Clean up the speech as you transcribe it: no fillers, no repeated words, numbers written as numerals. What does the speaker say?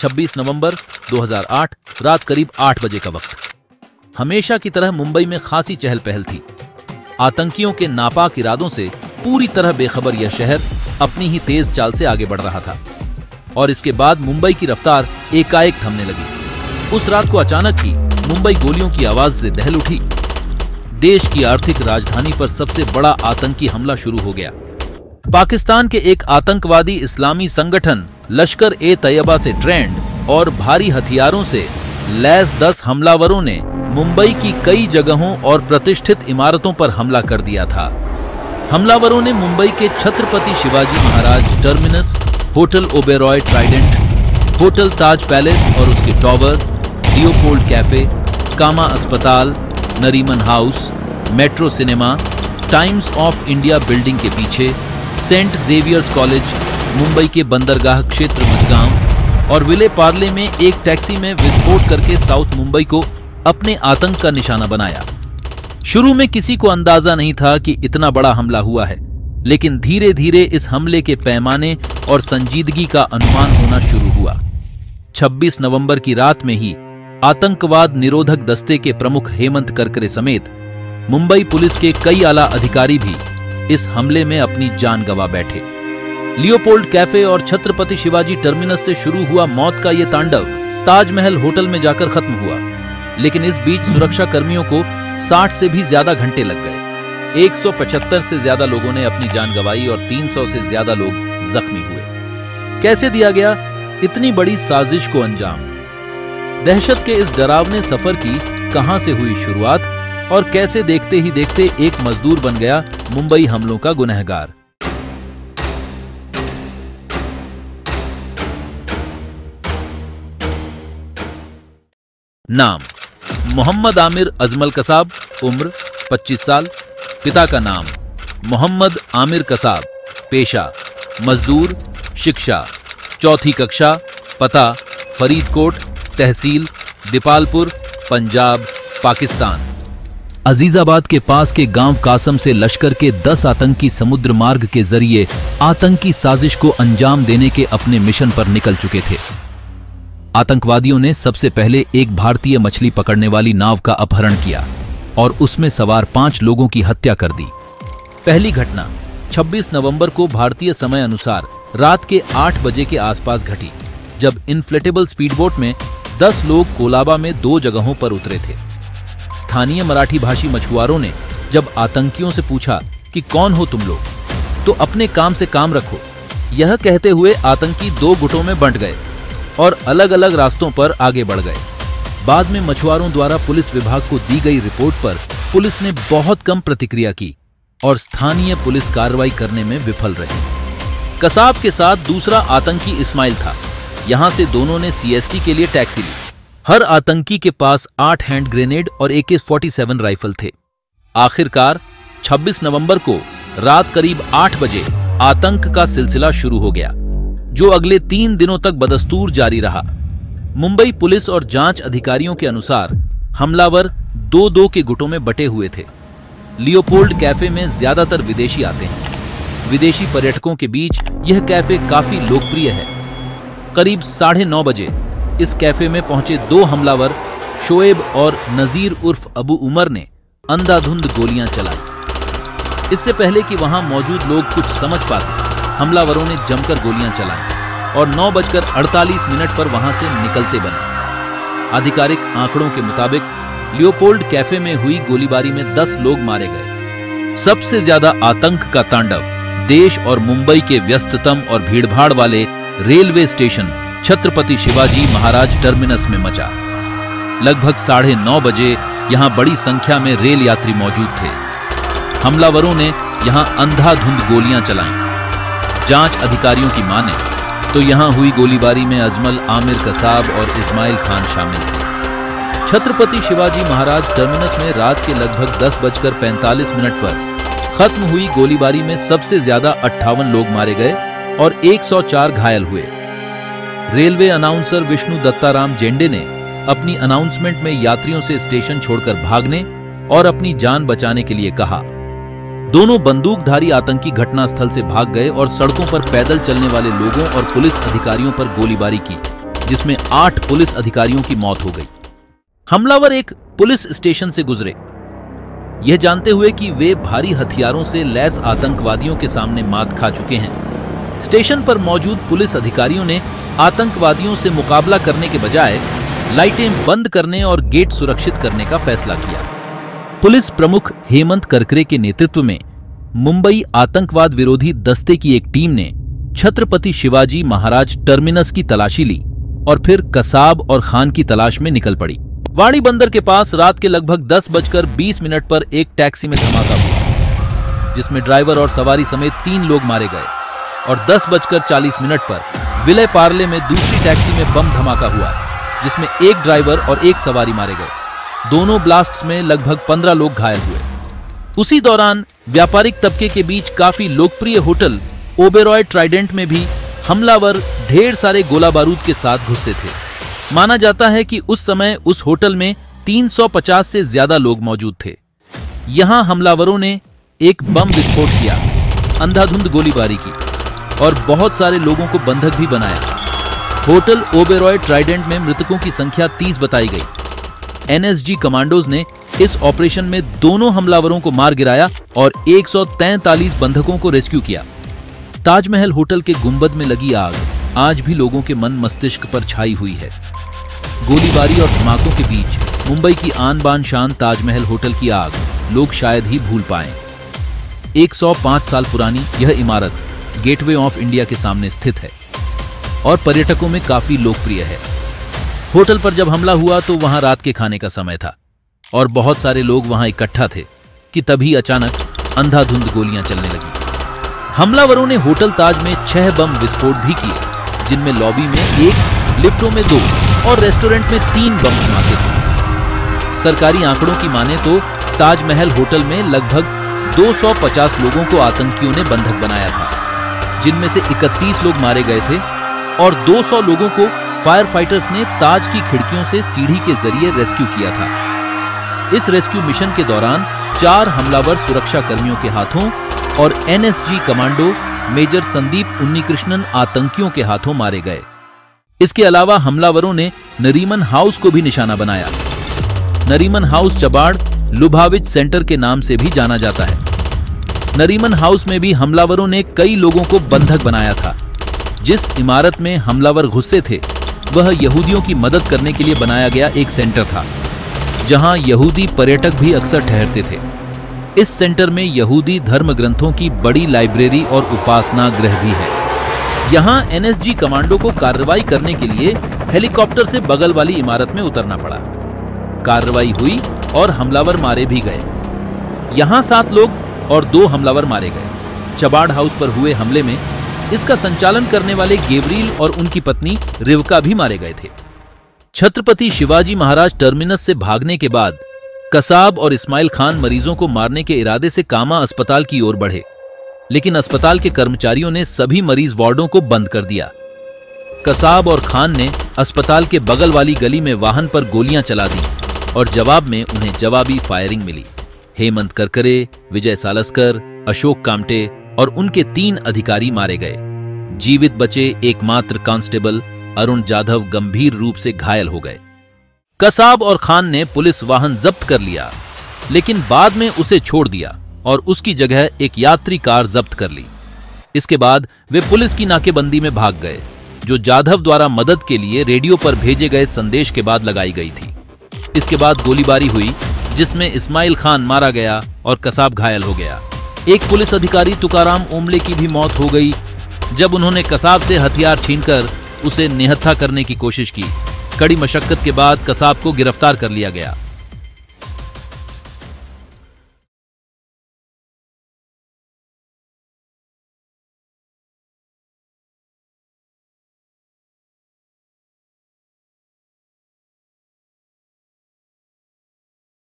26 नवंबर 2008 रात करीब 8 बजे का वक्त। हमेशा की तरह मुंबई में खासी चहल पहल थी। आतंकियों के नापाक इरादों से पूरी तरह बेखबर यह शहर अपनी ही तेज चाल से आगे बढ़ रहा था और इसके बाद मुंबई की रफ्तार एकाएक थमने लगी। उस रात को अचानक ही मुंबई गोलियों की आवाज से दहल उठी। देश की आर्थिक राजधानी पर सबसे बड़ा आतंकी हमला शुरू हो गया। पाकिस्तान के एक आतंकवादी इस्लामी संगठन लश्कर ए तैयबा से ट्रेंड और भारी हथियारों से लैस 10 हमलावरों ने मुंबई की कई जगहों और प्रतिष्ठित इमारतों पर हमला कर दिया था। हमलावरों ने मुंबई के Chhatrapati Shivaji Maharaj Terminus, Hotel Oberoi Trident, Hotel Taj Palace और उसके टॉवर, लियोपोल्ड कैफे, कामा अस्पताल, Nariman House, Metro Cinema, Times of India Building के पीछे, सेंट जेवियर्स कॉलेज, मुंबई के बंदरगाह क्षेत्र मझगांव और विले पार्ले में एक टैक्सी में विस्फोट करके साउथ मुंबई को अपने आतंक का निशाना बनाया। शुरू में किसी को अंदाजा नहीं था कि इतना बड़ा हमला हुआ है, लेकिन धीरे धीरे इस हमले के पैमाने और संजीदगी का अनुमान होना शुरू हुआ। 26 नवंबर की रात में ही आतंकवाद निरोधक दस्ते के प्रमुख हेमंत करकरे समेत मुंबई पुलिस के कई आला अधिकारी भी इस हमले में अपनी जान गंवा बैठे। लियोपोल्ड कैफे और छत्रपति शिवाजी टर्मिनस से शुरू हुआ मौत का यह तांडव ताजमहल होटल में जाकर खत्म हुआ, लेकिन इस बीच सुरक्षा कर्मियों को 60 से भी ज्यादा घंटे लग गए। 175 से ज्यादा लोगों ने अपनी जान गंवाई और 300 से ज्यादा लोग जख्मी हुए। कैसे दिया गया इतनी बड़ी साजिश को अंजाम? दहशत के इस डरावने सफर की कहां से हुई शुरुआत और कैसे देखते ही देखते एक मजदूर बन गया मुंबई हमलों का गुनहगार? नाम मोहम्मद आमिर अजमल कसाब, उम्र 25 साल। पिता का नाम मोहम्मद आमिर कसाब, पेशा मजदूर, शिक्षा 4th कक्षा, पता फरीदकोट, तहसील दीपालपुर, पंजाब, पाकिस्तान। अजीजाबाद के पास के गांव कासम से लश्कर के 10 आतंकी समुद्र मार्ग के जरिए आतंकी साजिश को अंजाम देने के अपने मिशन पर निकल चुके थे। आतंकवादियों ने सबसे पहले एक भारतीय मछली पकड़ने वाली नाव का अपहरण किया और उसमें सवार 5 लोगों की हत्या कर दी। पहली घटना 26 नवंबर को भारतीय समय अनुसार रात के 8 बजे के आसपास घटी, जब इन्फ्लेटेबल स्पीडबोट में 10 लोग कोलाबा में 2 जगहों पर उतरे थे। स्थानीय मराठी भाषी मछुआरों ने जब आतंकियों से पूछा कि कौन हो तुम लोग, तो अपने काम से काम रखो, यह कहते हुए आतंकी 2 गुटों में बंट गए और अलग अलग रास्तों पर आगे बढ़ गए। बाद में मछुआरों द्वारा पुलिस विभाग को दी गई रिपोर्ट पर पुलिस ने बहुत कम प्रतिक्रिया की और स्थानीय पुलिस कार्रवाई करने में विफल रही। कसाब के साथ दूसरा आतंकी इस्माइल था। यहां से दोनों ने सीएसटी के लिए टैक्सी ली। हर आतंकी के पास 8 हैंड ग्रेनेड और AK-47 राइफल थे। आखिरकार 26 नवंबर को रात करीब 8 बजे आतंक का सिलसिला शुरू हो गया, जो अगले 3 दिनों तक बदस्तूर जारी रहा। मुंबई पुलिस और जांच अधिकारियों के अनुसार हमलावर 2-2 के गुटों में बटे हुए थे। लियोपोल्ड कैफे में ज्यादातर विदेशी आते हैं। विदेशी पर्यटकों के बीच यह कैफे काफी लोकप्रिय है। करीब 9:30 बजे इस कैफे में पहुंचे 2 हमलावर शोएब और नजीर उर्फ अबू उमर ने अंधाधुंध गोलियां चलाई। इससे पहले कि वहां मौजूद लोग कुछ समझ पाते, हमलावरों ने जमकर गोलियां चलाई और 9:48 पर वहां से निकलते बने। आधिकारिक आंकड़ों के मुताबिक लियोपोल्ड कैफे में हुई गोलीबारी में 10 लोग मारे गए। सबसे ज्यादा आतंक का तांडव देश और मुंबई के व्यस्ततम और भीड़भाड़ वाले railway station Chhatrapati Shivaji Maharaj terminus में मचा। लगभग 9:30 बजे यहां बड़ी संख्या में रेल यात्री मौजूद थे। हमलावरों ने यहां अंधाधुंध गोलियां चलाईं। जांच अधिकारियों की माने तो यहां हुई गोलीबारी में अजमल आमिर कसाब और इस्माइल खान शामिल थे। छत्रपति शिवाजी महाराज टर्मिनस में रात के लगभग 10:45 पर खत्म हुई गोलीबारी में सबसे ज्यादा 58 लोग मारे गए और 104 घायल हुए। रेलवे अनाउंसर विष्णु दत्ताराम जेंडे ने अपनी अनाउंसमेंट में यात्रियों से स्टेशन छोड़कर भागने और अपनी जान बचाने के लिए कहा। दोनों बंदूकधारी आतंकी घटनास्थल से भाग गए और सड़कों पर पैदल चलने वाले लोगों और पुलिस अधिकारियों पर गोलीबारी की, जिसमें 8 पुलिस अधिकारियों की मौत हो गई। हमलावर एक पुलिस स्टेशन से गुजरे, यह जानते हुए कि वे भारी हथियारों से लैस आतंकवादियों के सामने मात खा चुके हैं। स्टेशन पर मौजूद पुलिस अधिकारियों ने आतंकवादियों से मुकाबला करने के बजाय लाइटें बंद करने और गेट सुरक्षित करने का फैसला किया। पुलिस प्रमुख हेमंत करकरे के नेतृत्व में मुंबई आतंकवाद विरोधी दस्ते की एक टीम ने छत्रपति शिवाजी महाराज टर्मिनस की तलाशी ली और फिर कसाब और खान की तलाश में निकल पड़ी। वाड़ी बंदर के पास रात के लगभग 10:20 पर एक टैक्सी में धमाका हुआ, जिसमें ड्राइवर और सवारी समेत 3 लोग मारे गए, और 10:40 पर विले पार्ले में दूसरी टैक्सी में बम धमाका हुआ, जिसमें एक ड्राइवर और एक सवारी मारे गए। दोनों ब्लास्ट्स में लगभग 15 लोग घायल हुए। उसी दौरान व्यापारिक तबके के बीच काफी लोकप्रिय होटल ओबेरॉय ट्राइडेंट में भी हमलावर ढेर सारे गोला बारूद के साथ घुसे थे। माना जाता है कि उस समय उस होटल में 350 से ज्यादा लोग मौजूद थे। यहां हमलावरों ने एक बम विस्फोट किया, अंधाधुंध गोलीबारी की और बहुत सारे लोगों को बंधक भी बनाया। होटल ओबेरॉय ट्राइडेंट में मृतकों की संख्या 30 बताई गई। एनएसजी कमांडोज ने इस ऑपरेशन में दोनों हमलावरों को मार गिराया और 143 बंधकों को रेस्क्यू किया। ताजमहल होटल के गुंबद में लगी आग आज भी लोगों के मन मस्तिष्क पर छाई हुई है। गोलीबारी और धमाकों के बीच मुंबई की आन बान शान ताजमहल होटल की आग लोग शायद ही भूल पाएं। 105 साल पुरानी यह इमारत गेटवे ऑफ इंडिया के सामने स्थित है और पर्यटकों में काफी लोकप्रिय है। होटल पर जब हमला हुआ तो वहां रात के खाने का समय था और बहुत सारे लोग वहां इकट्ठा थे कि तभी अचानक अंधाधुंध गोलियां चलने लगी। हमलावरों ने होटल ताज में 6 बम विस्फोट भी किए, जिनमें लॉबी में 1, लिफ्टों में 2 और रेस्टोरेंट में 3 बम धमाके थे। सरकारी आंकड़ों की माने तो ताजमहल होटल में लगभग 250 लोगों को आतंकियों ने बंधक बनाया था, जिनमें से 31 लोग मारे गए थे और 200 लोगों को फायर फाइटर्स ने ताज की खिड़कियों से सीढ़ी के जरिए रेस्क्यू किया था। इस रेस्क्यू मिशन के दौरान 4 हमलावर सुरक्षा कर्मियों के हाथों और NSG commando Major Sandeep Unnikrishnan आतंकियों के हाथों मारे गए। इसके अलावा हमलावरों ने नरीमन हाउस को भी निशाना बनाया। नरीमन हाउस चबाड़ लुभाविच सेंटर के नाम से भी जाना जाता है। नरीमन हाउस में भी हमलावरों ने कई लोगों को बंधक बनाया था। जिस इमारत में हमलावर घुसे थे वह यहूदियों की मदद करने के लिए बनाया गया एक सेंटर था, जहां यहूदी पर्यटक भी अक्सर ठहरते थे। इस सेंटर में यहूदी धर्म ग्रंथों की बड़ी लाइब्रेरी और उपासना गृह भी है। यहां एनएसजी कमांडो को कार्रवाई करने के लिए हेलीकॉप्टर से बगल वाली इमारत में उतरना पड़ा। कार्रवाई हुई और हमलावर मारे भी गए। यहां 7 लोग और 2 हमलावर मारे गए। चबाड़ हाउस पर हुए हमले में इसका संचालन करने वाले गेवरील और उनकी पत्नी रिवका भी मारे गए थे। छत्रपति शिवाजी महाराज टर्मिनस से भागने के बाद कसाब और इस्माइल खान मरीजों को मारने के इरादे से कामा अस्पताल की ओर बढ़े, लेकिन अस्पताल के कर्मचारियों ने सभी मरीज वार्डों को बंद कर दिया। कसाब और खान ने अस्पताल के बगल वाली गली में वाहन पर गोलियां चला दी और जवाब में उन्हें जवाबी फायरिंग मिली। हेमंत करकरे, विजय सालस्कर, अशोक कामटे और उनके 3 अधिकारी मारे गए। जीवित बचे एकमात्र कांस्टेबल अरुण जाधव गंभीर रूप से घायल हो गए। कसाब और खान ने पुलिस वाहन जब्त कर लिया, लेकिन बाद में उसे छोड़ दिया और उसकी जगह एक यात्री कार जब्त कर ली। इसके बाद वे पुलिस की नाकेबंदी में भाग गए, जो जाधव द्वारा मदद के लिए रेडियो पर भेजे गए संदेश के बाद लगाई गई थी। इसके बाद गोलीबारी हुई, जिसमें इस्माइल खान मारा गया और कसाब घायल हो गया। एक पुलिस अधिकारी तुकाराम ओमले की भी मौत हो गई जब उन्होंने कसाब से हथियार छीनकर उसे निहत्था करने की कोशिश की। कड़ी मशक्कत के बाद कसाब को गिरफ्तार कर लिया गया।